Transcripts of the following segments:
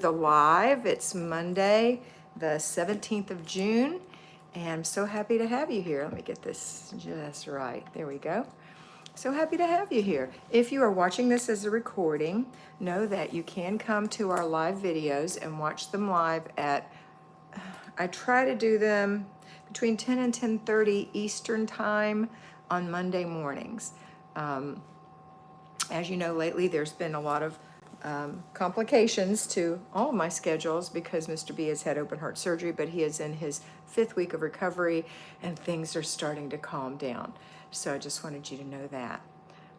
the live. It's Monday, the 17th of June, and I'm so happy to have you here. Let me get this just right. There we go. So happy to have you here. If you are watching this as a recording, know that you can come to our live videos and watch them live at, I try to do them between 10 and 10:30 Eastern time on Monday mornings. As you know, lately there's been a lot of complications to all of my schedules because Mr. B has had open heart surgery, but he is in his 5th week of recovery and things are starting to calm down. So I just wanted you to know that.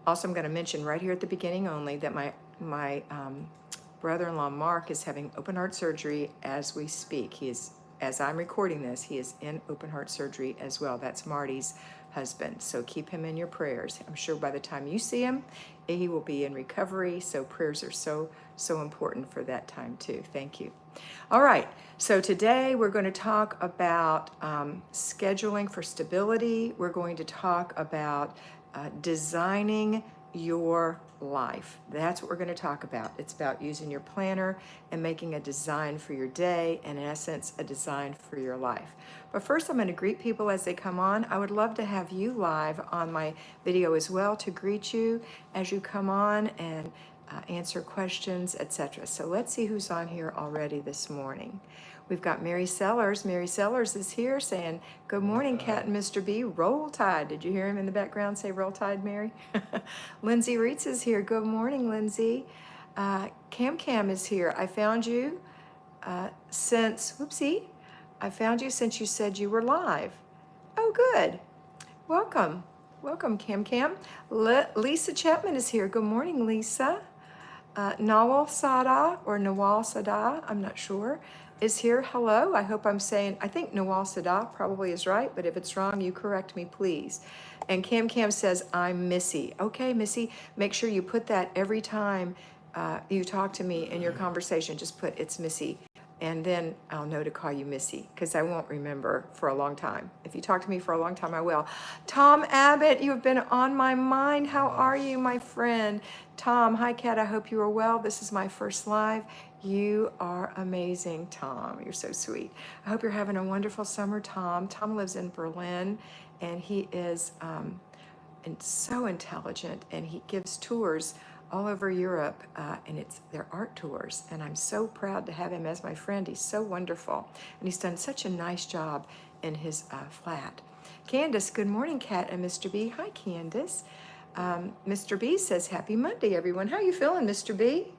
Also, I'm going to mention right here at the beginning only that my brother-in-law Mark is having open heart surgery as we speak. He is, as I'm recording this, he is in open heart surgery as well. That's Marty's husband. So keep him in your prayers. I'm sure by the time you see him, he will be in recovery. So prayers are so important for that time too. Thank you. All right. So today we're going to talk about scheduling for stability. We're going to talk about designing your life. That's what we're going to talk about. It's about using your planner and making a design for your day, and in essence, a design for your life. But first, I'm going to greet people as they come on. I would love to have you live on my video as well to greet you as you come on and answer questions, etc. So let's see who's on here already this morning. We've got Mary Sellers. Mary Sellers is here saying, good morning, Kat and Mr. B. Roll Tide. Did you hear him in the background say Roll Tide, Mary? Lindsay Reitz is here. Good morning, Lindsay. Cam is here. I found you since you said you were live. Oh, good. Welcome. Welcome, Cam. Lisa Chapman is here. Good morning, Lisa. Nawal Sada, I'm not sure, is here. Hello, I hope I'm saying, I think Nawal Sada probably is right, but if it's wrong, you correct me, please. And Cam says, I'm Missy. Okay, Missy, make sure you put that every time you talk to me in your conversation, just put it's Missy. And then I'll know to call you Missy because I won't remember for a long time. If you talk to me for a long time, I will. Tom Abbott, you have been on my mind. How are you, my friend? Tom, hi, Kat. I hope you are well. This is my first live. You are amazing, Tom. You're so sweet. I hope you're having a wonderful summer, Tom. Tom lives in Berlin, and he is and so intelligent, and he gives tours all over Europe, and they're art tours, and I'm so proud to have him as my friend. He's so wonderful, and he's done such a nice job in his flat. Candace, good morning, Kat and Mr. B. Hi, Candace. Mr. B says, happy Monday, everyone. How you feeling, Mr. B?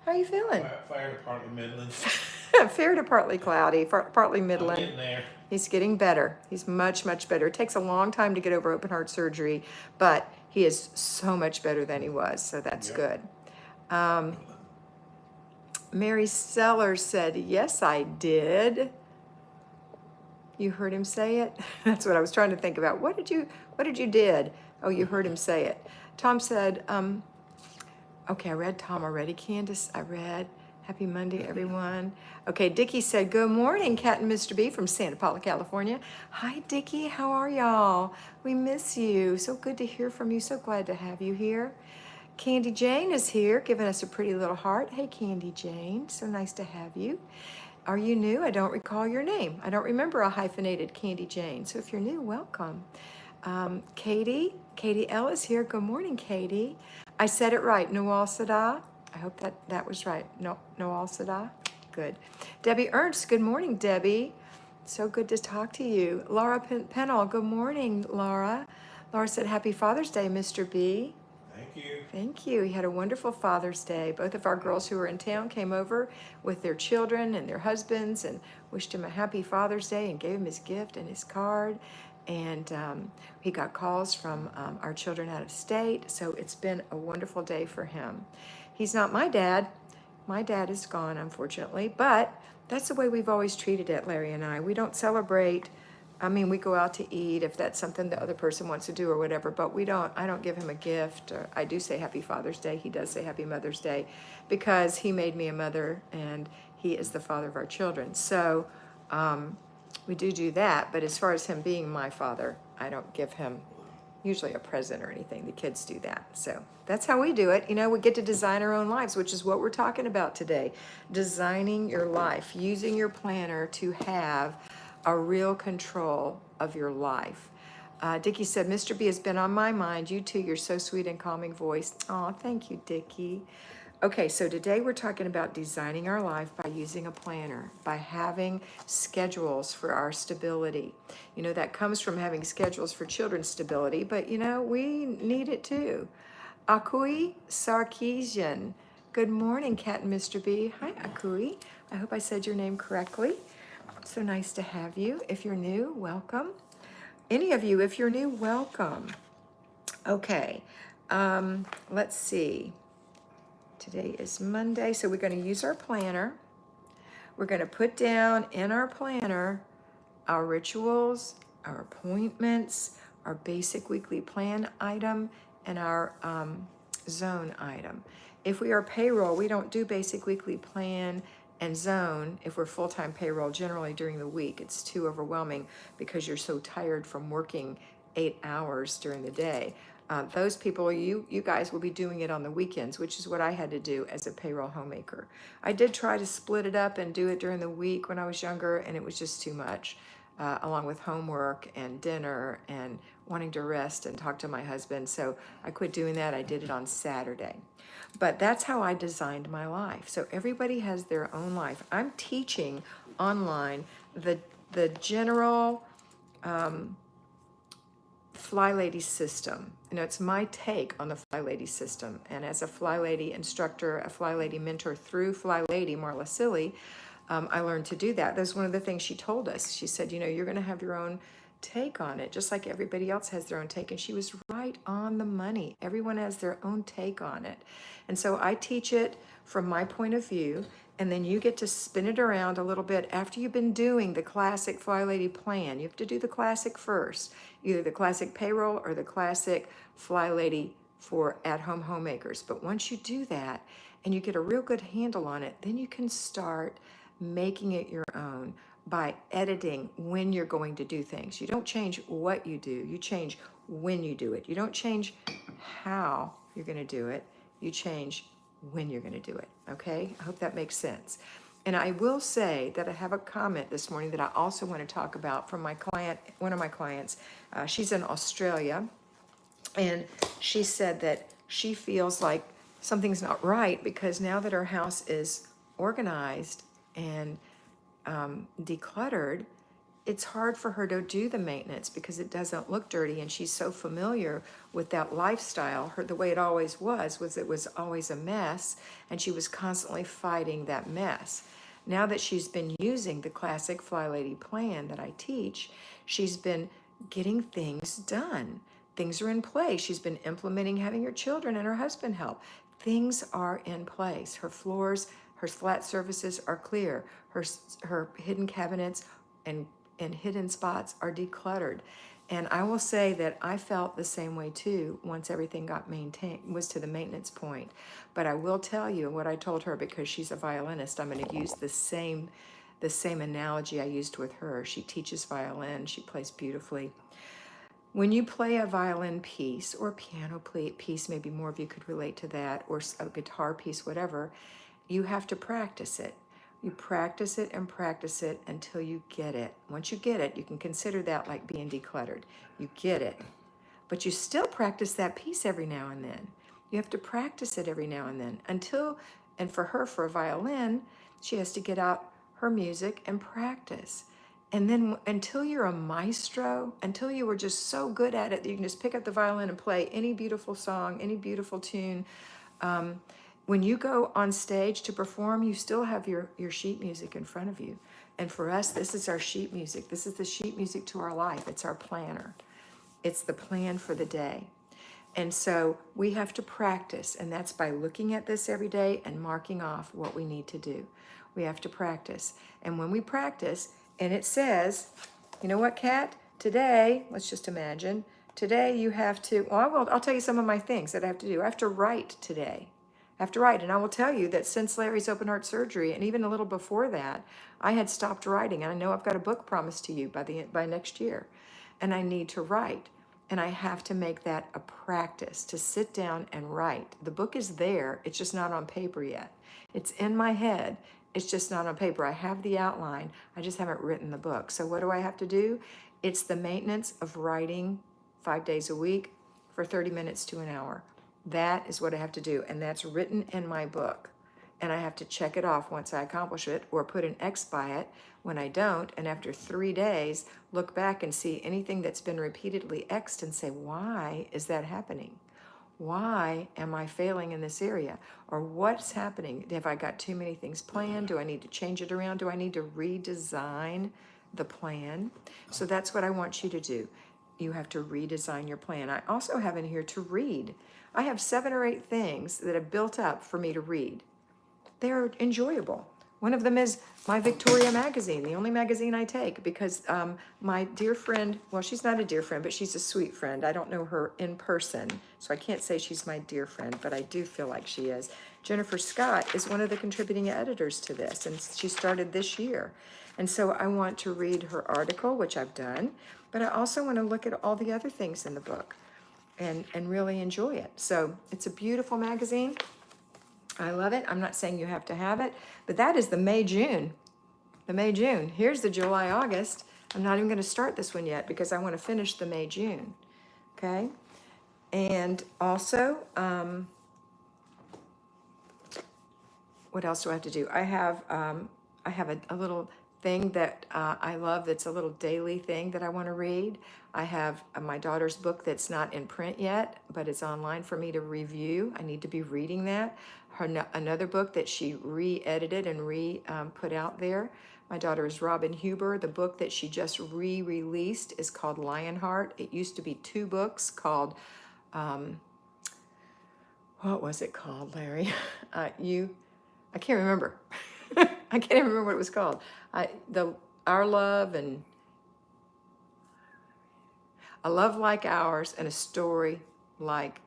How you feeling? Fair to partly Midland. Fair to partly cloudy, partly Midland. I'm getting there. He's getting better. He's much better. It takes a long time to get over open heart surgery, but he is so much better than he was, so that's good. Mary Sellers said, yes, I did. You heard him say it? That's what I was trying to think about. What did you did? Oh, you heard him say it. Tom said, okay, I read Tom already. Candace, I read. Happy Monday, everyone. Okay, Dickie said, good morning, Kat and Mr. B from Santa Paula, California. Hi, Dickie, how are y'all? We miss you. So good to hear from you. So glad to have you here. Candy Jane is here, giving us a pretty little heart. Hey, Candy Jane, so nice to have you. Are you new? I don't recall your name. I don't remember a hyphenated Candy Jane. So if you're new, welcome. Katie L is here. Good morning, Katie. I said it right, Nawal Sada. I hope that was right. Nawal Sada. Good. Debbie Ernst, good morning, Debbie. So good to talk to you. Laura Pennell, good morning, Laura. Laura said, happy Father's Day, Mr. B. Thank you. Thank you. He had a wonderful Father's Day. Both of our girls who were in town came over with their children and their husbands and wished him a happy Father's Day and gave him his gift and his card. And he got calls from our children out of state. So it's been a wonderful day for him. He's not my dad. My dad is gone, unfortunately, but that's the way we've always treated it, Larry and I. We don't celebrate. I mean, we go out to eat if that's something the other person wants to do or whatever, but I don't give him a gift. Or I do say Happy Father's Day. He does say Happy Mother's Day because he made me a mother and he is the father of our children. So we do that, but as far as him being my father, I don't give him usually a present or anything. The kids do that. So that's how we do it. You know, we get to design our own lives, which is what we're talking about today. Designing your life, using your planner to have a real control of your life. Dickie said, Mr. B has been on my mind. You too, you're so sweet and calming voice. Oh, thank you, Dickie. Okay, so today we're talking about designing our life by using a planner, by having schedules for our stability. You know, that comes from having schedules for children's stability, but you know, we need it too. Akui Sarkeesian. Good morning, Kat and Mr. B. Hi, Akui. I hope I said your name correctly. So nice to have you. If you're new, welcome. Any of you, if you're new, welcome. Okay, let's see. Today is Monday, so we're going to use our planner. We're going to put down in our planner our rituals, our appointments, our basic weekly plan item, and our zone item. If we are payroll, we don't do basic weekly plan and zone if we're full-time payroll generally during the week. It's too overwhelming because you're so tired from working 8 hours during the day. Those people, you guys will be doing it on the weekends, which is what I had to do as a payroll homemaker. I did try to split it up and do it during the week when I was younger, and it was just too much, along with homework and dinner and wanting to rest and talk to my husband. So I quit doing that. I did it on Saturday. But that's how I designed my life. So everybody has their own life. I'm teaching online the general Flylady system. You know, it's my take on the Flylady system. And as a Flylady instructor, a Flylady mentor through Flylady, Marla Silly, I learned to do that. That's one of the things she told us. She said, you know, you're going to have your own take on it, just like everybody else has their own take. And she was right on the money. Everyone has their own take on it. And so I teach it from my point of view, and then you get to spin it around a little bit after you've been doing the classic Flylady plan. You have to do the classic first, either the classic payroll or the classic Flylady for at-home homemakers. But once you do that and you get a real good handle on it, then you can start making it your own by editing when you're going to do things. You don't change what you do, you change when you do it. You don't change how you're going to do it, you change when you're going to do it. Okay? I hope that makes sense. And I will say that I have a comment this morning that I also want to talk about from my client, one of my clients. She's in Australia, and she said that she feels like something's not right because now that her house is organized and decluttered, it's hard for her to do the maintenance because it doesn't look dirty, and she's so familiar with that lifestyle. The way it always was it was always a mess, and she was constantly fighting that mess. Now that she's been using the classic Flylady plan that I teach, she's been getting things done. Things are in place. She's been implementing having her children and her husband help. Things are in place. Her floors, her flat surfaces are clear. Her hidden cabinets and hidden spots are decluttered. And I will say that I felt the same way too once everything got maintained, was to the maintenance point. But I will tell you what I told her, because she's a violinist, I'm going to use the same analogy I used with her. She teaches violin, she plays beautifully. When you play a violin piece or piano piece, maybe more of you could relate to that, or a guitar piece, whatever, you have to practice it. You practice it and practice it until you get it. Once you get it, you can consider that like being decluttered. You get it. But you still practice that piece every now and then. You have to practice it every now and then until, and for her, for a violin, she has to get out her music and practice. And then until you're a maestro, until you were just so good at it that you can just pick up the violin and play any beautiful song, any beautiful tune, when you go on stage to perform, you still have your sheet music in front of you. And for us, this is our sheet music. This is the sheet music to our life. It's our planner. It's the plan for the day. And so we have to practice, and that's by looking at this every day and marking off what we need to do. We have to practice. And when we practice, and it says, you know what, Kat? Today, let's just imagine, today you have to, I'll tell you some of my things that I have to do. I have to write today. I have to write, and I will tell you that since Larry's open heart surgery, and even a little before that, I had stopped writing. And I know I've got a book promised to you by next year, and I need to write. And I have to make that a practice to sit down and write. The book is there, it's just not on paper yet. It's in my head, it's just not on paper. I have the outline, I just haven't written the book. So what do I have to do? It's the maintenance of writing 5 days a week for 30 minutes to an hour. That is what I have to do, and that's written in my book. And I have to check it off once I accomplish it, or put an X by it when I don't, and after 3 days, look back and see anything that's been repeatedly X'd and say, why is that happening? Why am I failing in this area? Or what's happening? Have I got too many things planned? Do I need to change it around? Do I need to redesign the plan? So that's what I want you to do. You have to redesign your plan. I also have in here to read. I have 7 or 8 things that have built up for me to read. They're enjoyable. One of them is my Victoria magazine, the only magazine I take, because my dear friend, well, she's not a dear friend, but she's a sweet friend. I don't know her in person, so I can't say she's my dear friend, but I do feel like she is. Jennifer Scott is one of the contributing editors to this, and she started this year. And so I want to read her article, which I've done, but I also want to look at all the other things in the book and really enjoy it. So it's a beautiful magazine. I love it. I'm not saying you have to have it, but that is the May-June. The May-June. Here's the July-August. I'm not even going to start this one yet because I want to finish the May-June. Okay? And also, what else do I have to do? I have a little thing that I love that's a little daily thing that I want to read. I have my daughter's book that's not in print yet, but it's online for me to review. I need to be reading that. Another book that she re-edited and put out there. My daughter is Robin Huber. The book that she just re-released is called Lionheart. It used to be 2 books called, what was it called, Larry? I can't remember. I can't even remember what it was called. Our Love and A Love Like Ours and a story like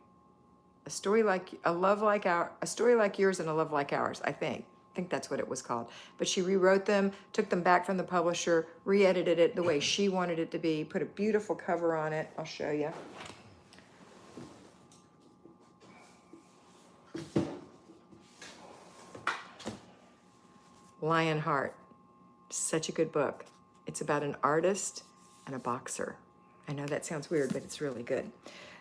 yours and a love like ours. I think that's what it was called. But she rewrote them, took them back from the publisher, re-edited it the way she wanted it to be, put a beautiful cover on it. I'll show you. Lionheart, such a good book. It's about an artist and a boxer. I know that sounds weird, but it's really good.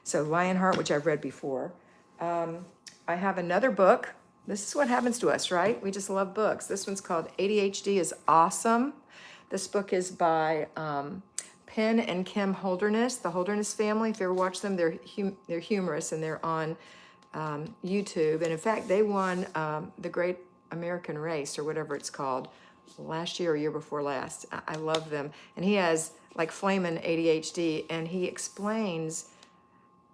So Lionheart, which I've read before. I have another book. This is what happens to us, right? We just love books. This one's called ADHD is Awesome. This book is by Penn and Kim Holderness, the Holderness family. If you ever watch them, they're humorous and they're on YouTube. And in fact, they won the Great American Race or whatever it's called last year or year before last. I love them. And he has like flamin' ADHD, and he explains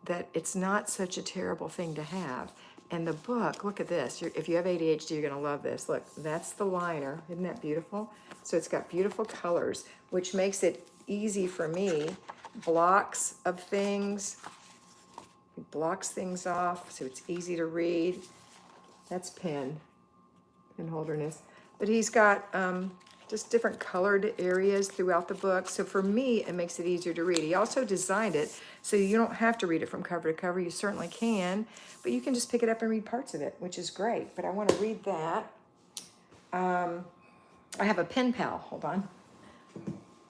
that it's not such a terrible thing to have. And the book, look at this. If you have ADHD, you're going to love this. Look, that's the liner. Isn't that beautiful? So it's got beautiful colors, which makes it easy for me. Blocks of things. It blocks things off, so it's easy to read. That's Penn Holderness. But he's got just different colored areas throughout the book. So for me, it makes it easier to read. He also designed it so you don't have to read it from cover to cover. You certainly can, but you can just pick it up and read parts of it, which is great. But I want to read that. I have a pen pal. Hold on.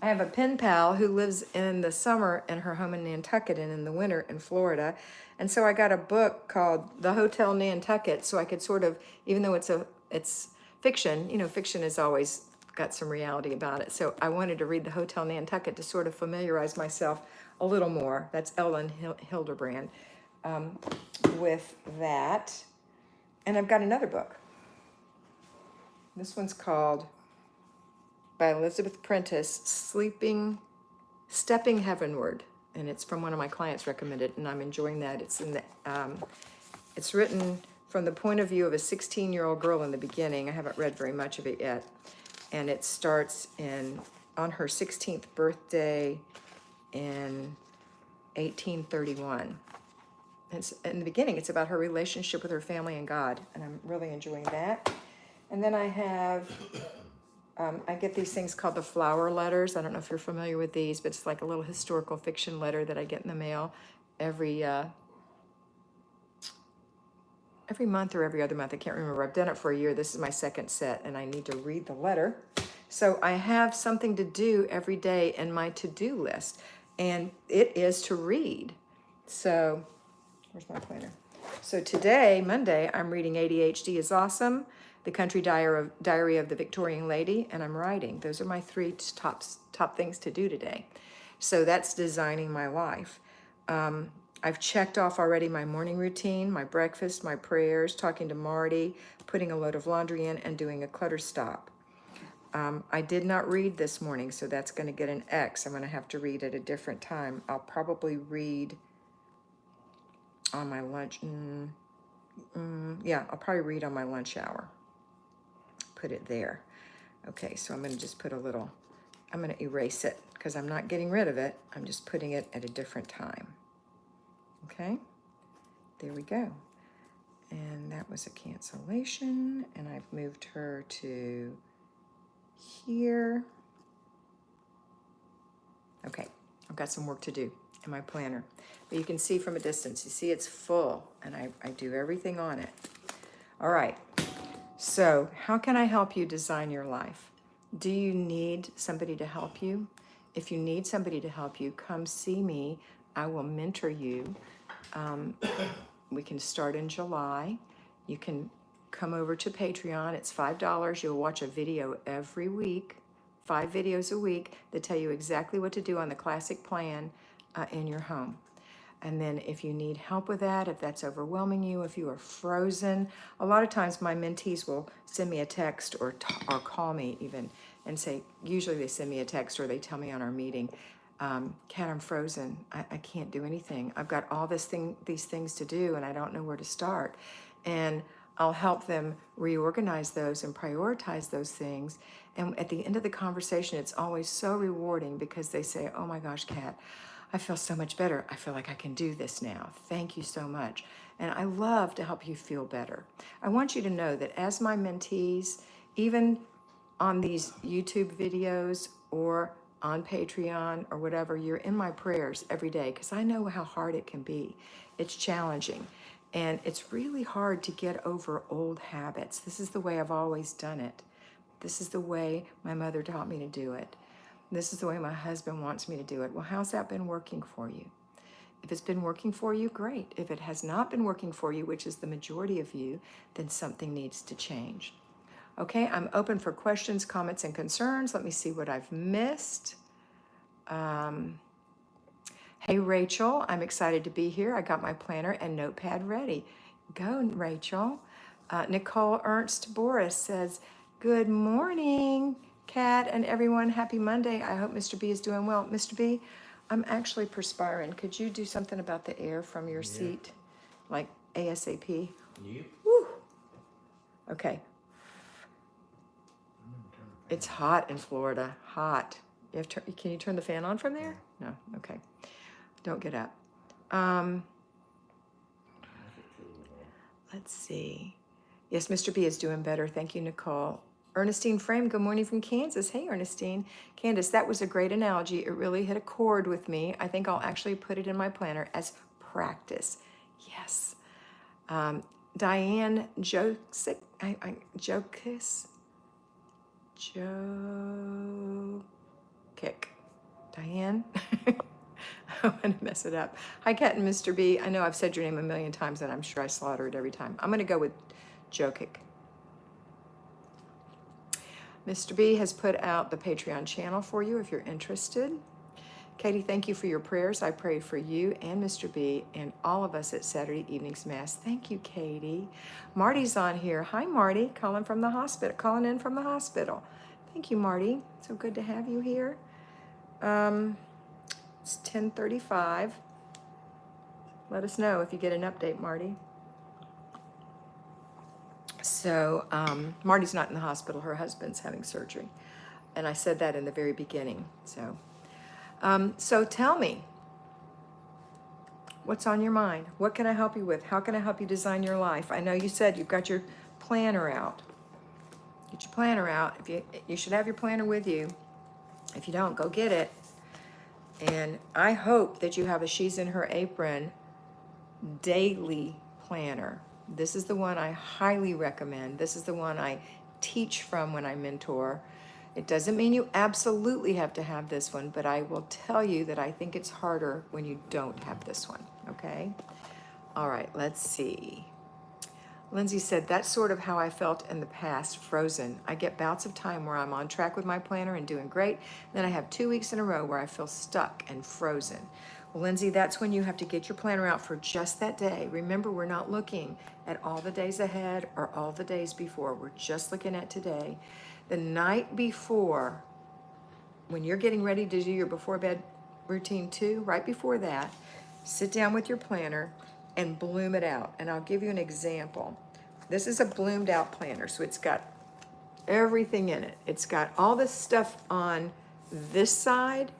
I have a pen pal who lives in the summer in her home in Nantucket and in the winter in Florida. And so I got a book called The Hotel Nantucket, so I could sort of, even though it's fiction, you know, fiction has always got some reality about it. So I wanted to read The Hotel Nantucket to sort of familiarize myself a little more. That's Ellen Hildebrand with that. And I've got another book. This one's called, by Elizabeth Prentice, Stepping Heavenward. And it's from one of my clients recommended, and I'm enjoying that. It's written from the point of view of a 16-year-old girl in the beginning. I haven't read very much of it yet. And it starts on her 16th birthday in 1831. And in the beginning, it's about her relationship with her family and God, and I'm really enjoying that. And then I have I get these things called the flower letters. I don't know if you're familiar with these, but it's like a little historical fiction letter that I get in the mail every every month or every other month. I can't remember. I've done it for a year. This is my second set, and I need to read the letter. So I have something to do every day in my to-do list, and it is to read. So where's my planner? So today, Monday, I'm reading ADHD is Awesome, The Country Diary of the Victorian Lady, and I'm writing. Those are my three top things to do today. So that's designing my life. I've checked off already my morning routine, my breakfast, my prayers, talking to Marty, putting a load of laundry in, and doing a clutter stop. I did not read this morning, so that's going to get an X. I'm going to have to read at a different time. I'll probably read on my lunch. Yeah, I'll probably read on my lunch hour. Put it there. Okay, so I'm going to just put a little, I'm going to erase it because I'm not getting rid of it. I'm just putting it at a different time. Okay, there we go. And that was a cancellation, and I've moved her to here. Okay, I've got some work to do in my planner. But you can see from a distance, you see it's full, and I do everything on it. All right, so how can I help you design your life? Do you need somebody to help you? If you need somebody to help you, come see me. I will mentor you. We can start in July. You can come over to Patreon. It's $5. You'll watch a video every week, 5 videos a week that tell you exactly what to do on the classic plan in your home. And then if you need help with that, if that's overwhelming you, if you are frozen, a lot of times my mentees will send me a text or call me even and say, usually they send me a text or they tell me on our meeting, Kat, I'm frozen. I can't do anything. I've got all these things to do and I don't know where to start. And I'll help them reorganize those and prioritize those things. And at the end of the conversation, it's always so rewarding because they say, oh my gosh, Kat, I feel so much better. I feel like I can do this now. Thank you so much. And I love to help you feel better. I want you to know that as my mentees, even on these YouTube videos or on Patreon or whatever, you're in my prayers every day because I know how hard it can be. It's challenging. And it's really hard to get over old habits. This is the way I've always done it. This is the way my mother taught me to do it. This is the way my husband wants me to do it. Well, how's that been working for you? If it's been working for you, great. If it has not been working for you, which is the majority of you, then something needs to change. Okay, I'm open for questions, comments, and concerns. Let me see what I've missed. Hey, Rachel, I'm excited to be here. I got my planner and notepad ready. Go, Rachel. Nicole Ernst Boris says, good morning, Kat and everyone. Happy Monday. I hope Mr. B is doing well. Mr. B, I'm actually perspiring. Could you do something about the air from your seat? Like ASAP? Yep. Woo. Okay. It's hot in Florida. Hot. Can you turn the fan on from there? No. Okay. Don't get up. Let's see. Yes, Mr. B is doing better. Thank you, Nicole. Ernestine Frame, good morning from Kansas. Hey, Ernestine. Candace, that was a great analogy. It really hit a chord with me. I think I'll actually put it in my planner as practice. Yes. Diane Jokis. Diane? I'm going to mess it up. Hi, Kat and Mr. B. I know I've said your name a million times, and I'm sure I slaughter it every time. I'm going to go with Jokic. Mr. B has put out the Patreon channel for you if you're interested. Katie, thank you for your prayers. I pray for you and Mr. B and all of us at Saturday Evening's Mass. Thank you, Katie. Marty's on here. Hi, Marty, calling in from the hospital. Thank you, Marty. So good to have you here. It's 10:35. Let us know if you get an update, Marty. So Marty's not in the hospital. Her husband's having surgery. And I said that in the very beginning. So tell me, what's on your mind? What can I help you with? How can I help you design your life? I know you said you've got your planner out. Get your planner out. You should have your planner with you. If you don't, go get it. And I hope that you have a She's in Her Apron daily planner. This is the one I highly recommend. This is the one I teach from when I mentor. It doesn't mean you absolutely have to have this one, but I will tell you that I think it's harder when you don't have this one, okay? All right, let's see. Lindsay said, that's sort of how I felt in the past, frozen. I get bouts of time where I'm on track with my planner and doing great. Then I have 2 weeks in a row where I feel stuck and frozen. Well, Lindsay, that's when you have to get your planner out for just that day. Remember, we're not looking at all the days ahead or all the days before. We're just looking at today. The night before, when you're getting ready to do your before bed routine too, right before that, sit down with your planner and bloom it out. And I'll give you an example. This is a bloomed out planner, so it's got everything in it. It's got all this stuff on this side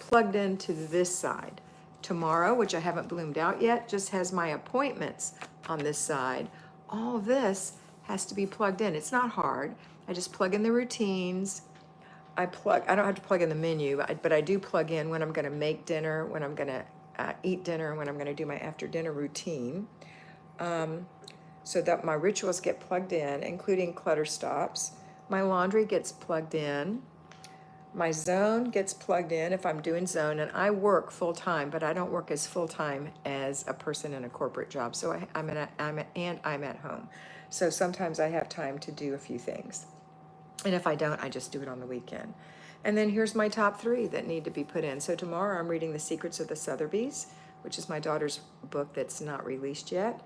plugged into this side. Tomorrow, which I haven't bloomed out yet, just has my appointments on this side. All this has to be plugged in. It's not hard. I just plug in the routines. I don't have to plug in the menu, but I do plug in when I'm gonna make dinner, when I'm gonna eat dinner, and when I'm gonna do my after dinner routine. So that my rituals get plugged in, including clutter stops. My laundry gets plugged in. My zone gets plugged in if I'm doing zone, and I work full time, but I don't work as full time as a person in a corporate job. So I'm at home. So sometimes I have time to do a few things. And if I don't, I just do it on the weekend. And then here's my top 3 that need to be put in. So tomorrow I'm reading The Secrets of the Sotheby's, which is my daughter's book that's not released yet,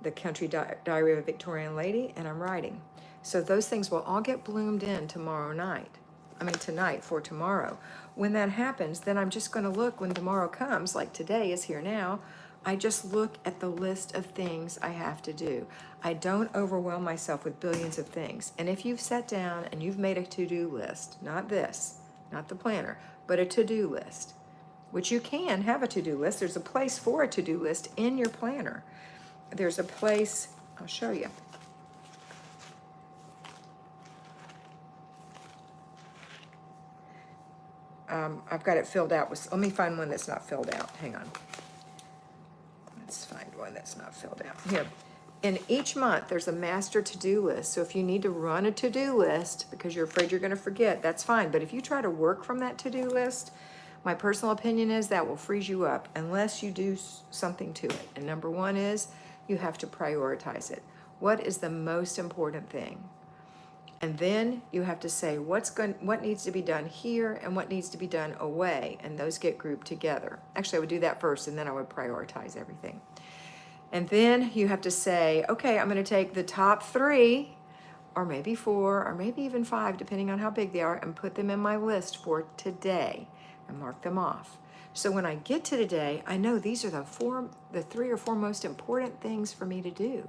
The Country Diary of a Victorian Lady, and I'm writing. So those things will all get bloomed in tonight for tomorrow. When that happens, then I'm just going to look when tomorrow comes, like today is here now. I just look at the list of things I have to do. I don't overwhelm myself with billions of things. And if you've sat down and you've made a to-do list, not this, not the planner, but a to-do list, which you can have a to-do list. There's a place for a to-do list in your planner. There's a place, I'll show you. I've got it filled out with, let me find one that's not filled out. Hang on. Let's find one that's not filled out. Here. In each month, there's a master to-do list. So if you need to run a to-do list because you're afraid you're going to forget, that's fine. But if you try to work from that to-do list, my personal opinion is that will freeze you up unless you do something to it. And number 1 is you have to prioritize it. What is the most important thing? And then you have to say what needs to be done here and what needs to be done away, and those get grouped together. Actually, I would do that first, and then I would prioritize everything. And then you have to say, okay, I'm going to take the top 3, or maybe 4, or maybe even 5, depending on how big they are, and put them in my list for today and mark them off. So when I get to today, I know these are the 3 or 4 most important things for me to do,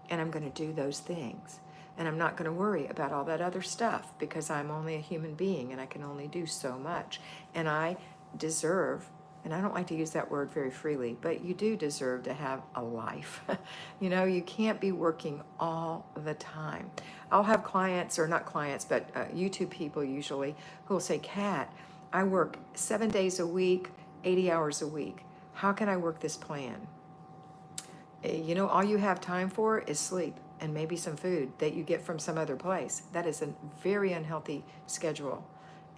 and I'm going to do those things. And I'm not going to worry about all that other stuff because I'm only a human being and I can only do so much. And I deserve, and I don't like to use that word very freely, but you do deserve to have a life. You know, you can't be working all the time. I'll have clients, or not clients, but YouTube people usually, who will say, Kat, I work 7 days a week, 80 hours a week. How can I work this plan? You know, all you have time for is sleep and maybe some food that you get from some other place. That is a very unhealthy schedule,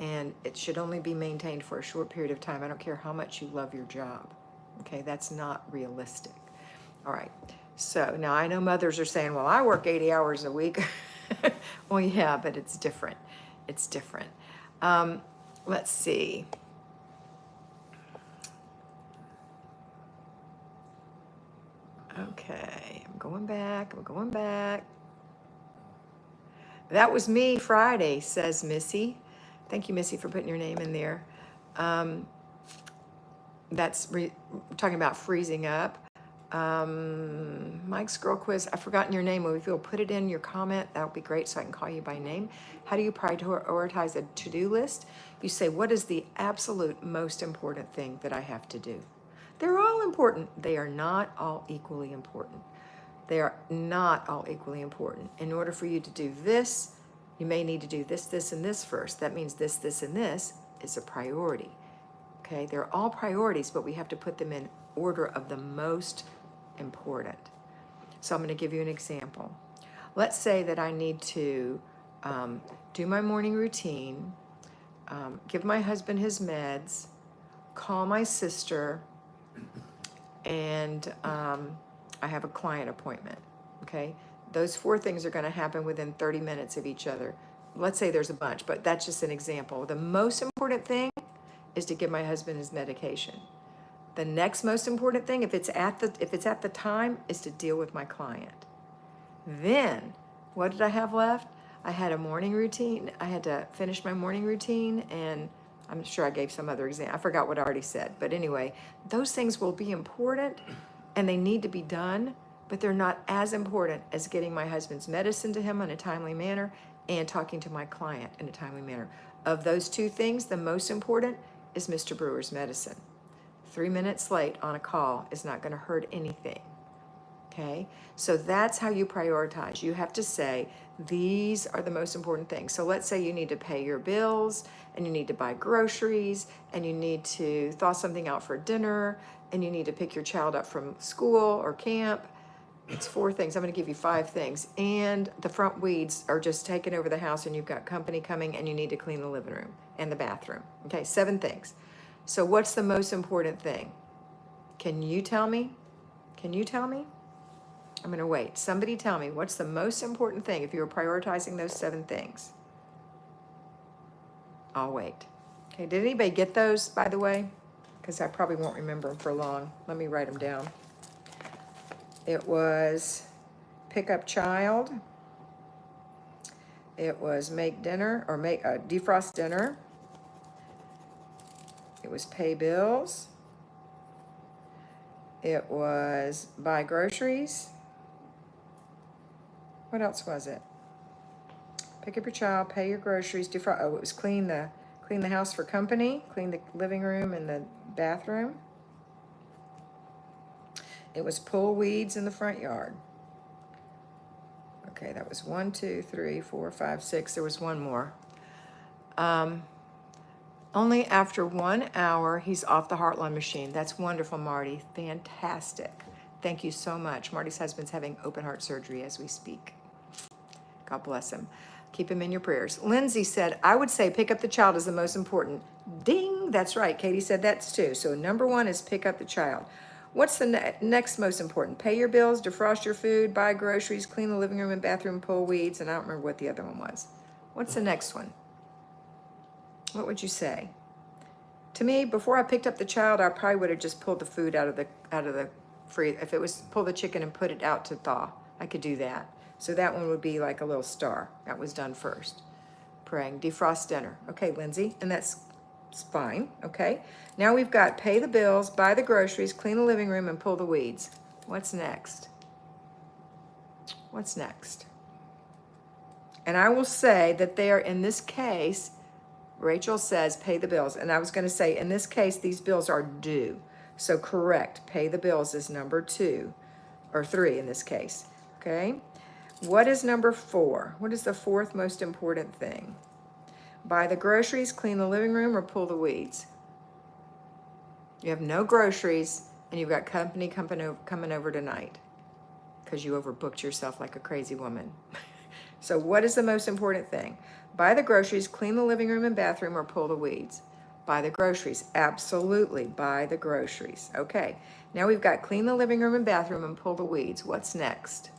and it should only be maintained for a short period of time. I don't care how much you love your job. Okay, that's not realistic. All right, so now I know mothers are saying, well, I work 80 hours a week. Well, yeah, but it's different. It's different. Let's see. Okay, I'm going back. That was me Friday, says Missy. Thank you, Missy, for putting your name in there. That's talking about freezing up. Mike's Girl Quiz, I've forgotten your name. If you'll put it in your comment, that would be great so I can call you by name. How do you prioritize a to-do list? You say, what is the absolute most important thing that I have to do? They're all important. They are not all equally important. They are not all equally important. In order for you to do this, You may need to do this, this, and this first. That means this, this, and this is a priority. Okay, they're all priorities, but we have to put them in order of the most important. So I'm going to give you an example. Let's say that I need to do my morning routine, give my husband his meds, call my sister, and I have a client appointment. Okay, those 4 things are going to happen within 30 minutes of each other. Let's say there's a bunch, but that's just an example. The most important thing is to give my husband his medication. The next most important thing, if it's at the time, is to deal with my client. Then, what did I have left? I had a morning routine. I had to finish my morning routine, and I'm sure I gave some other example. I forgot what I already said. But anyway, those things will be important, and they need to be done, but they're not as important as getting my husband's medicine to him in a timely manner and talking to my client in a timely manner. Of those 2 things, the most important is Mr. Brewer's medicine. 3 minutes late on a call is not going to hurt anything. Okay, so that's how you prioritize. You have to say, these are the most important things. So let's say you need to pay your bills, and you need to buy groceries, and you need to thaw something out for dinner, and you need to pick your child up from school or camp. It's 4 things. I'm going to give you 5 things. And the front weeds are just taking over the house, and you've got company coming, and you need to clean the living room and the bathroom. Okay, 7 things. So what's the most important thing? Can you tell me? Can you tell me? I'm going to wait. Somebody tell me, what's the most important thing if you were prioritizing those 7 things? I'll wait. Okay, did anybody get those, by the way? Because I probably won't remember them for long. Let me write them down. It was pick up child. It was make dinner, or make defrost dinner. It was pay bills. It was buy groceries. What else was it? Pick up your child, pay your groceries, defrost. Oh, it was clean the house for company, clean the living room and the bathroom. It was pull weeds in the front yard. Okay, that was 1, 2, 3, 4, 5, 6. There was one more. Only after 1 hour, he's off the Heartline machine. That's wonderful, Marty. Fantastic. Thank you so much. Marty's husband's having open heart surgery as we speak. God bless him. Keep him in your prayers. Lindsay said, I would say pick up the child is the most important. Ding, that's right. Katie said that's too. So number 1 is pick up the child. What's the next most important? Pay your bills, defrost your food, buy groceries, clean the living room and bathroom, pull weeds, and I don't remember what the other one was. What's the next one? What would you say? To me, before I picked up the child, I probably would have just pulled the food out of the freezer. If it was pull the chicken and put it out to thaw, I could do that. So that one would be like a little star. That was done first. Praying, defrost dinner. Okay, Lindsay, and that's fine. Okay. Now we've got pay the bills, buy the groceries, clean the living room, and pull the weeds. What's next? What's next? And I will say that they are, in this case, Rachel says pay the bills. And I was going to say, in this case, these bills are due. So correct, pay the bills is number 2, or 3 in this case. Okay. What is number 4? What is the 4th most important thing? Buy the groceries, clean the living room, or pull the weeds? You have no groceries, and you've got company coming over tonight because you overbooked yourself like a crazy woman. So what is the most important thing? Buy the groceries, clean the living room and bathroom, or pull the weeds? Buy the groceries. Absolutely, buy the groceries. Okay, now we've got clean the living room and bathroom and pull the weeds. What's next?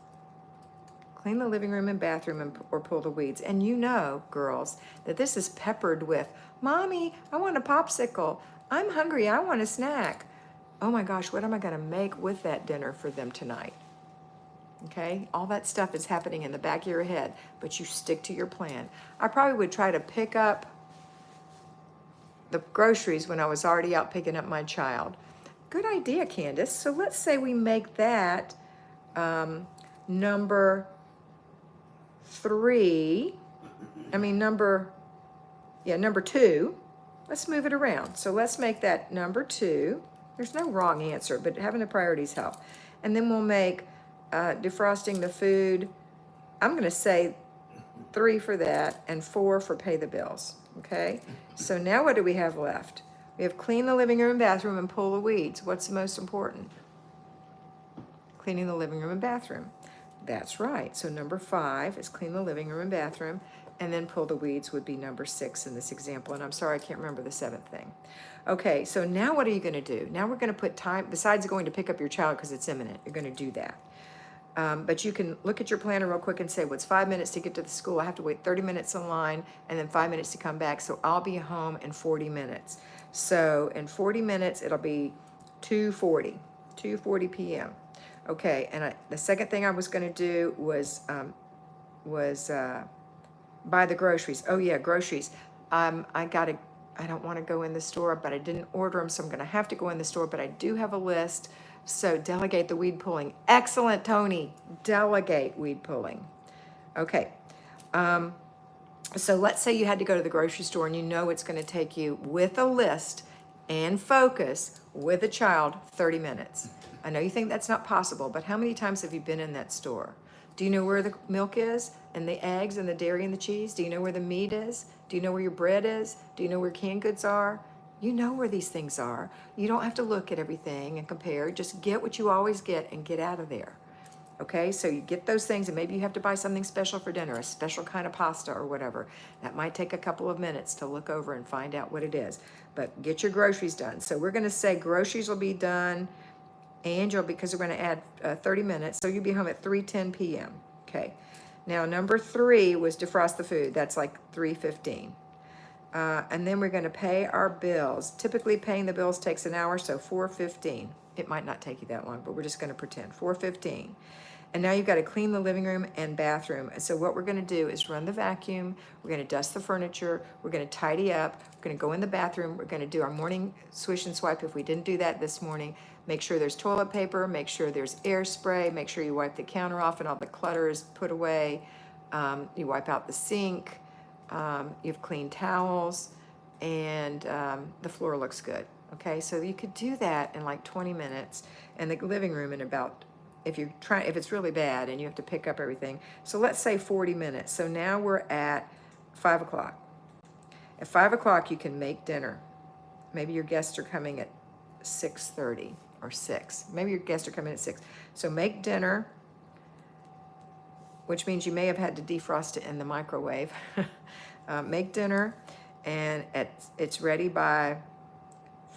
Clean the living room and bathroom or pull the weeds. And you know, girls, that this is peppered with, Mommy, I want a popsicle. I'm hungry, I want a snack. Oh my gosh, what am I gonna make with that dinner for them tonight? Okay, all that stuff is happening in the back of your head, but you stick to your plan. I probably would try to pick up the groceries when I was already out picking up my child. Good idea, Candace. So let's say we make that number 2. Let's move it around. So let's make that number 2. There's no wrong answer, but having the priorities help. And then we'll make defrosting the food. I'm going to say 3 for that, and 4 for pay the bills, okay? So now what do we have left? We have clean the living room and bathroom and pull the weeds. What's the most important? Cleaning the living room and bathroom. That's right. So number 5 is clean the living room and bathroom, and then pull the weeds would be number 6 in this example. And I'm sorry, I can't remember the 7th thing. Okay, so now what are you going to do? Now we're going to put time, besides going to pick up your child because it's imminent, you're going to do that. But you can look at your planner real quick and say, well, it's 5 minutes to get to the school. I have to wait 30 minutes in line and then 5 minutes to come back. So I'll be home in 40 minutes. So in 40 minutes, it'll be 2:40 p.m. Okay, and the second thing I was going to do was buy the groceries. Oh yeah, groceries. I don't want to go in the store, but I didn't order them, so I'm going to have to go in the store, but I do have a list. So delegate the weed pulling. Excellent, Tony. Delegate weed pulling. Okay. So let's say you had to go to the grocery store and you know it's going to take you, with a list and focus with a child, 30 minutes. I know you think that's not possible, but how many times have you been in that store? Do you know where the milk is and the eggs and the dairy and the cheese? Do you know where the meat is? Do you know where your bread is? Do you know where canned goods are? You know where these things are. You don't have to look at everything and compare. Just get what you always get and get out of there. Okay, so you get those things, and maybe you have to buy something special for dinner, a special kind of pasta or whatever. That might take a couple of minutes to look over and find out what it is. But get your groceries done. So we're going to say groceries will be done, and because we're going to add 30 minutes, so you'll be home at 3:10 p.m. Okay. Now number 3 was defrost the food. That's like 3:15. And then we're going to pay our bills. Typically paying the bills takes an hour, so 4:15. It might not take you that long, but we're just going to pretend 4:15. And now you've got to clean the living room and bathroom. And so what we're going to do is run the vacuum. We're going to dust the furniture. We're going to tidy up. We're going to go in the bathroom. We're going to do our morning swish and swipe if we didn't do that this morning. Make sure there's toilet paper. Make sure there's air spray. Make sure you wipe the counter off and all the clutter is put away. You wipe out the sink. You've cleaned towels. And the floor looks good. Okay, so you could do that in like 20 minutes, and the living room in about, if it's really bad and you have to pick up everything. So let's say 40 minutes. So now we're at 5 o'clock. At 5 o'clock, you can make dinner. Maybe your guests are coming at 6:30 or 6. Maybe your guests are coming at 6. So make dinner, which means you may have had to defrost it in the microwave. Make dinner, and it's ready by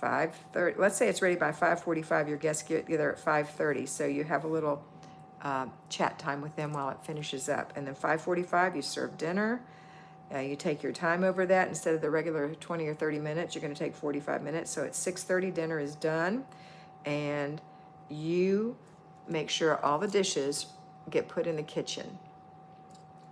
5:30. Let's say it's ready by 5:45. Your guests get there at 5:30, so you have a little chat time with them while it finishes up. And then 5:45, you serve dinner. You take your time over that. Instead of the regular 20 or 30 minutes, you're going to take 45 minutes. So at 6:30, dinner is done, and you make sure all the dishes get put in the kitchen,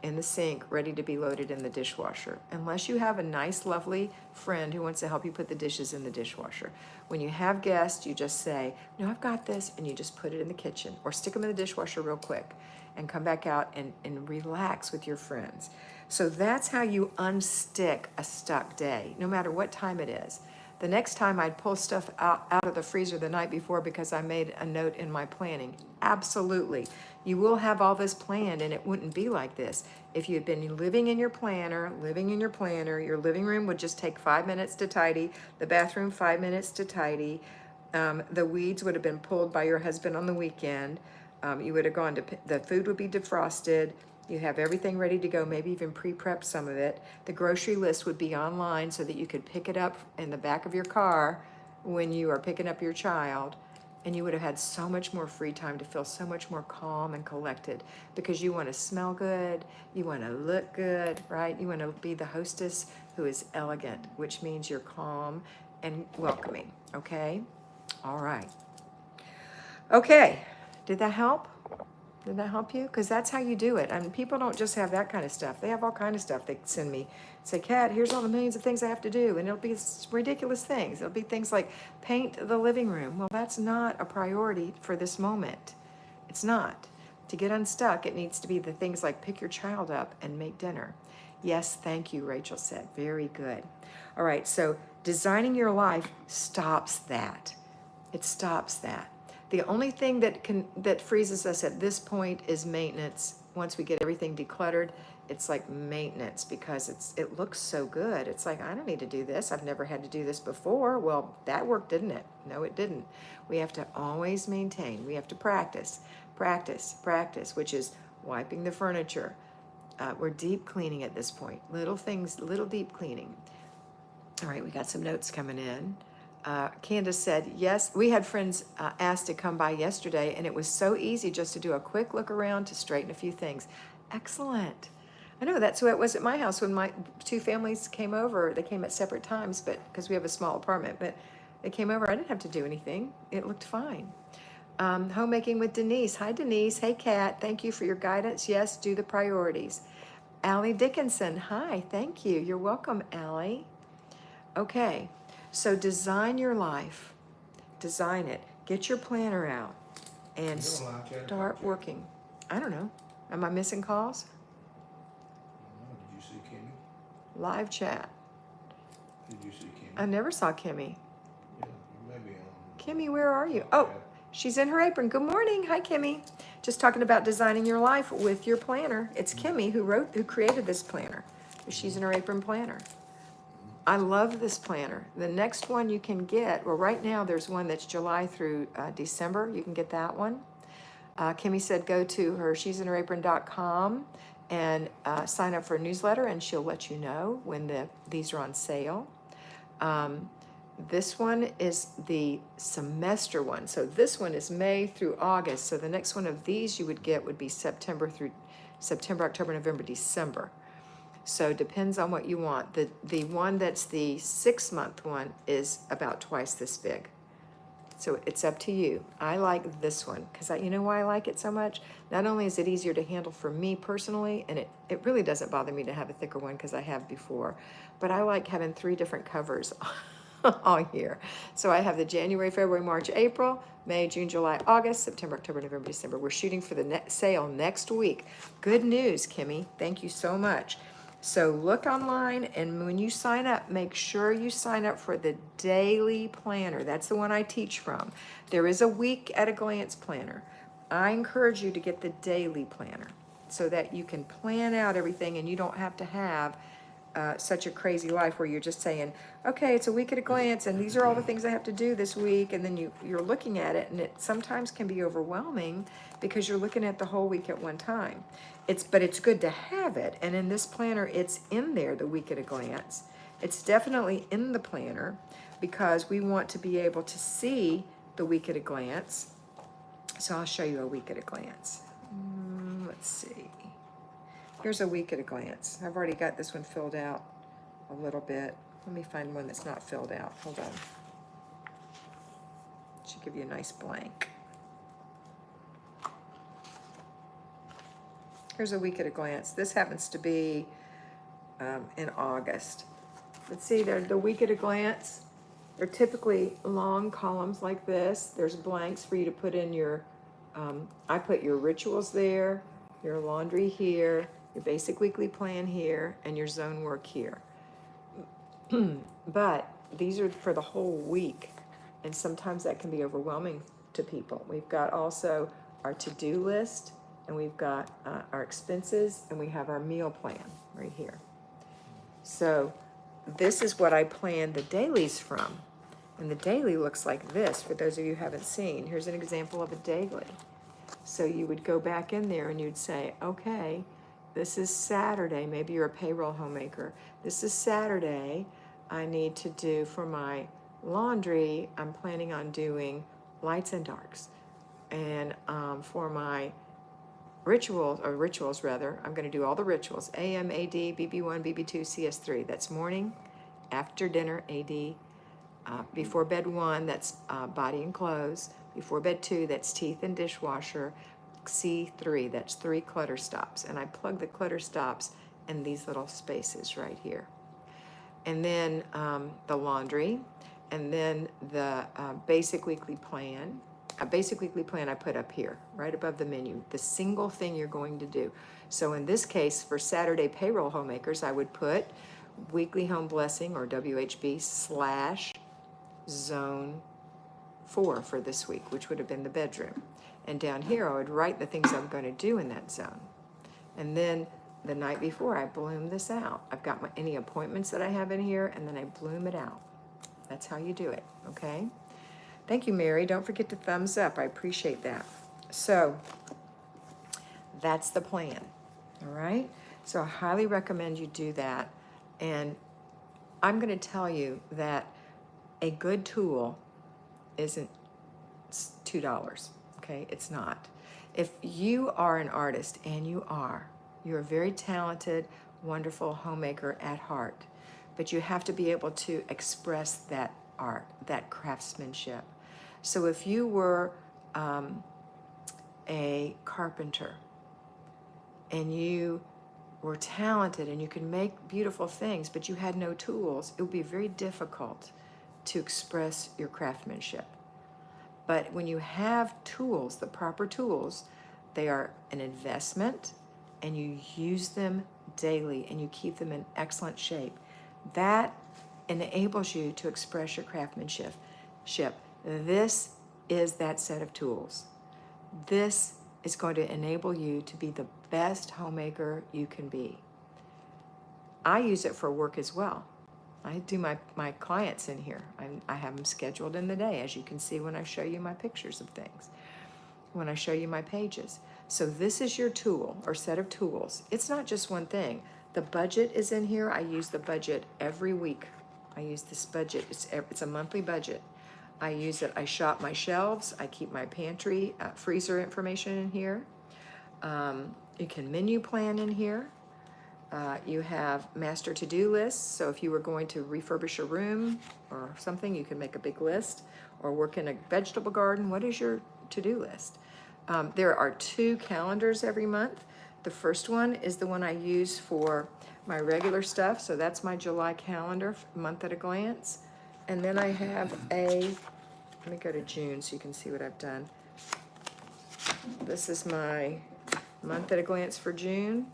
in the sink, ready to be loaded in the dishwasher, unless you have a nice, lovely friend who wants to help you put the dishes in the dishwasher. When you have guests, you just say, no, I've got this, and you just put it in the kitchen, or stick them in the dishwasher real quick, and come back out and relax with your friends. So that's how you unstick a stuck day, no matter what time it is. The next time I'd pull stuff out of the freezer the night before because I made a note in my planning. Absolutely. You will have all this planned, and it wouldn't be like this. If you had been living in your planner, your living room would just take 5 minutes to tidy, the bathroom 5 minutes to tidy. The weeds would have been pulled by your husband on the weekend. You would have gone to, the food would be defrosted. You have everything ready to go, maybe even pre-prep some of it. The grocery list would be online so that you could pick it up in the back of your car when you are picking up your child. And you would have had so much more free time to feel so much more calm and collected, because you want to smell good, you want to look good, right? You want to be the hostess who is elegant, which means you're calm and welcoming, okay? All right. Okay, did that help? Did that help you? Because that's how you do it. I mean, people don't just have that kind of stuff. They have all kind of stuff they send me. Say, Kat, here's all the millions of things I have to do. And it'll be ridiculous things. It'll be things like paint the living room. Well, that's not a priority for this moment. It's not. To get unstuck, it needs to be the things like pick your child up and make dinner. Yes, thank you, Rachel said. Very good. All right, so designing your life stops that. It stops that. The only thing that freezes us at this point is maintenance. Once we get everything decluttered, it's like maintenance because it looks so good. It's like, I don't need to do this. I've never had to do this before. Well, that worked, didn't it? No, it didn't. We have to always maintain. We have to practice, practice, practice, which is wiping the furniture. We're deep cleaning at this point. Little things, little deep cleaning. All right, we got some notes coming in. Candace said, yes, we had friends asked to come by yesterday, and it was so easy just to do a quick look around to straighten a few things. Excellent. I know that's who it was at my house when my two families came over. They came at separate times, but because we have a small apartment, but they came over. I didn't have to do anything. It looked fine. Homemaking with Denise. Hi, Denise. Hey, Kat. Thank you for your guidance. Yes, do the priorities. Allie Dickinson. Hi, thank you. You're welcome, Allie. Okay, so design your life. Design it. Get your planner out and You don't like that or start not? working. I don't know. Am I missing calls? Did you see Kimmy? Live chat. Did you see Kimmy? I never saw Kimmy. Yeah, you may be on. Kimmy, where are you? Oh, she's in her apron. Good morning. Hi, Kimmy. Just talking about designing your life with your planner. It's Kimmy who created this planner. She's in her apron planner. I love this planner. The next one you can get, well, right now there's one that's July through December. You can get that one. Kimmy said go to her she'sinherapron.com and sign up for a newsletter, and she'll let you know when these are on sale. This one is the semester one. So this one is May through August. So the next one of these you would get would be September, October, November, December. So depends on what you want. The one that's the 6-month one is about twice this big. So it's up to you. I like this one because you know why I like it so much? Not only is it easier to handle for me personally, and it really doesn't bother me to have a thicker one because I have before, but I like having 3 different covers all year. So I have the January, February, March, April, May, June, July, August, September, October, November, December. We're shooting for the sale next week. Good news, Kimmy. Thank you so much. So look online, and when you sign up, make sure you sign up for the daily planner. That's the one I teach from. There is a week at a glance planner. I encourage you to get the daily planner so that you can plan out everything and you don't have to have such a crazy life where you're just saying, okay, it's a week at a glance and these are all the things I have to do this week, and then you're looking at it, and it sometimes can be overwhelming because you're looking at the whole week at one time. But it's good to have it, and in this planner it's in there, the week at a glance. It's definitely in the planner because we want to be able to see the week at a glance. So I'll show you a week at a glance. Let's see. Here's a week at a glance. I've already got this one filled out a little bit. Let me find one that's not filled out. Hold on. Should give you a nice blank. Here's a week at a glance. This happens to be in August. Let's see, the week at a glance. They're typically long columns like this. There's blanks for you to put in your, I put your rituals there, your laundry here, your basic weekly plan here, and your zone work here. But these are for the whole week, and sometimes that can be overwhelming to people. We've got also our to-do list, and we've got our expenses, and we have our meal plan right here. So this is what I plan the dailies from. And the daily looks like this, for those of you who haven't seen. Here's an example of a daily. So you would go back in there and you'd say, okay, this is Saturday. Maybe you're a payroll homemaker. This is Saturday. I need to do for my laundry, I'm planning on doing lights and darks. And for my rituals, I'm going to do all the rituals. AM, AD, BB1, BB2, CS3. That's morning, after dinner, AD. Before bed 1, that's body and clothes. Before bed 2, that's teeth and dishwasher. C3, that's 3 clutter stops. And I plug the clutter stops in these little spaces right here. And then the laundry, and then the basic weekly plan. A basic weekly plan I put up here, right above the menu, the single thing you're going to do. So in this case, for Saturday payroll homemakers, I would put weekly home blessing, or WHB, / zone 4 for this week, which would have been the bedroom. And down here, I would write the things I'm going to do in that zone. And then the night before, I bloom this out. I've got any appointments that I have in here, and then I bloom it out. That's how you do it, okay? Thank you, Mary. Don't forget to thumbs up. I appreciate that. So that's the plan, all right? So I highly recommend you do that. And I'm going to tell you that a good tool isn't $2, okay? It's not. If you are an artist, and you're a very talented, wonderful homemaker at heart, but you have to be able to express that art, that craftsmanship. So if you were a carpenter and you were talented and you could make beautiful things, but you had no tools, it would be very difficult to express your craftsmanship. But when you have tools, the proper tools, they are an investment, and you use them daily and you keep them in excellent shape. That enables you to express your craftsmanship. This is that set of tools. This is going to enable you to be the best homemaker you can be. I use it for work as well. I do my clients in here. I have them scheduled in the day, as you can see when I show you my pictures of things, when I show you my pages. So this is your tool or set of tools. It's not just one thing. The budget is in here. I use the budget every week. I use this budget. It's a monthly budget. I use it. I shop my shelves. I keep my pantry, freezer information in here. You can menu plan in here. You have master to-do lists. So if you were going to refurbish a room or something, you can make a big list, or work in a vegetable garden. What is your to-do list? There are 2 calendars every month. The first one is the one I use for my regular stuff. So that's my July calendar, month at a glance. And then I have let me go to June so you can see what I've done. This is my month at a glance for June.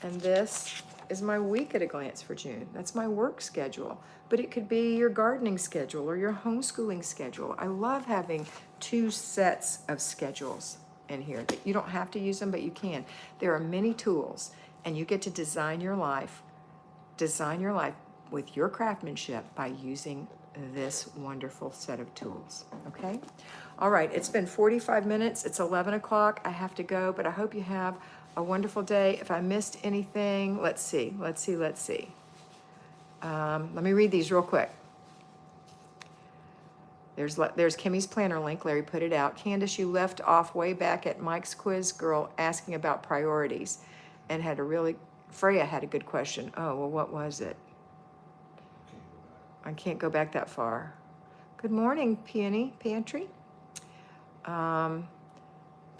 And this is my week at a glance for June. That's my work schedule. But it could be your gardening schedule or your homeschooling schedule. I love having 2 sets of schedules in here. You don't have to use them, but you can. There are many tools, and you get to design your life with your craftsmanship by using this wonderful set of tools, okay? All right, it's been 45 minutes. It's 11 o'clock. I have to go, but I hope you have a wonderful day. If I missed anything, let's see. Let me read these real quick. There's Kimmy's planner link. Larry put it out. Candace, you left off way back at Mike's quiz girl asking about priorities, and Freya had a good question. Oh, well, what was it? I can't go back that far. Good morning, Pantry.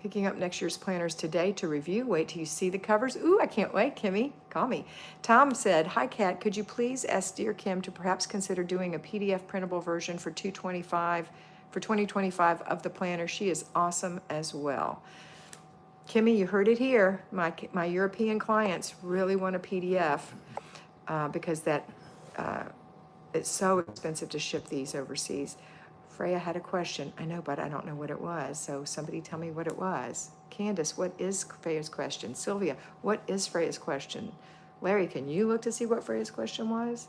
Picking up next year's planners today to review. Wait till you see the covers. Ooh, I can't wait, Kimmy. Call me. Tom said, hi, Kat. Could you please ask dear Kim to perhaps consider doing a PDF printable version for 2025 of the planner? She is awesome as well. Kimmy, you heard it here. My European clients really want a PDF because it's so expensive to ship these overseas. Freya had a question. I know, but I don't know what it was. So somebody tell me what it was. Candace, what is Freya's question? Sylvia, what is Freya's question? Larry, can you look to see what Freya's question was?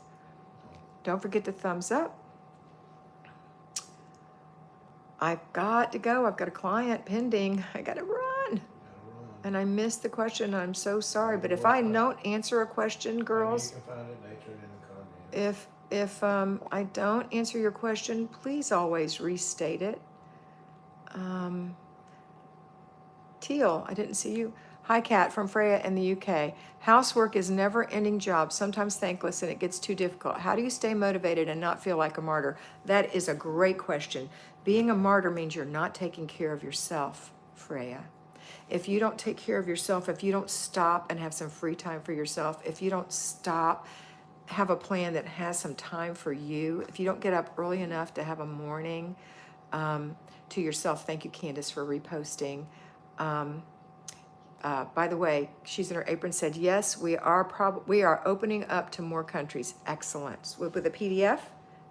Don't forget to thumbs up. I've got to go. I've got a client pending. I got to run. And I missed the question. I'm so sorry. But if I don't answer a question, girls, You can find it and answer it in the comments. if I don't answer your question, please always restate it. Teal, I didn't see you. Hi, Kat from Freya in the UK. Housework is never-ending job, sometimes thankless, and it gets too difficult. How do you stay motivated and not feel like a martyr? That is a great question. Being a martyr means you're not taking care of yourself, Freya. If you don't take care of yourself, if you don't stop and have some free time for yourself, if you don't stop, have a plan that has some time for you, if you don't get up early enough to have a morning to yourself, thank you, Candace, for reposting. By the way, she's in her apron said, yes, we are opening up to more countries. Excellent. With a PDF?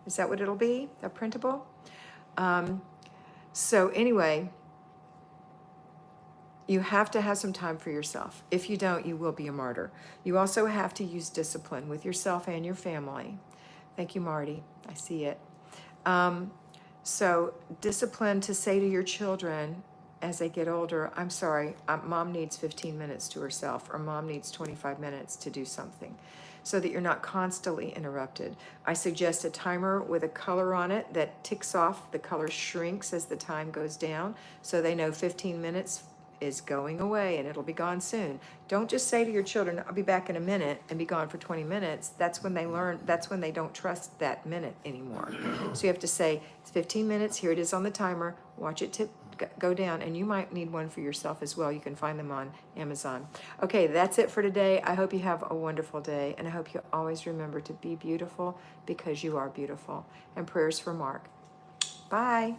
Is that what it'll be? A printable? So anyway, You have to have some time for yourself. If you don't, you will be a martyr. You also have to use discipline with yourself and your family. Thank you, Marty. I see it. So discipline to say to your children as they get older, I'm sorry, mom needs 15 minutes to herself, or mom needs 25 minutes to do something, so that you're not constantly interrupted. I suggest a timer with a color on it that ticks off. The color shrinks as the time goes down, so they know 15 minutes is going away and it'll be gone soon. Don't just say to your children, I'll be back in a minute, and be gone for 20 minutes. That's when they learn, that's when they don't trust that minute anymore. So you have to say, it's 15 minutes, here it is on the timer, watch it go down, and you might need one for yourself as well. You can find them on Amazon. Okay, that's it for today. I hope you have a wonderful day, and I hope you always remember to be beautiful because you are beautiful. And prayers for Mark. Bye.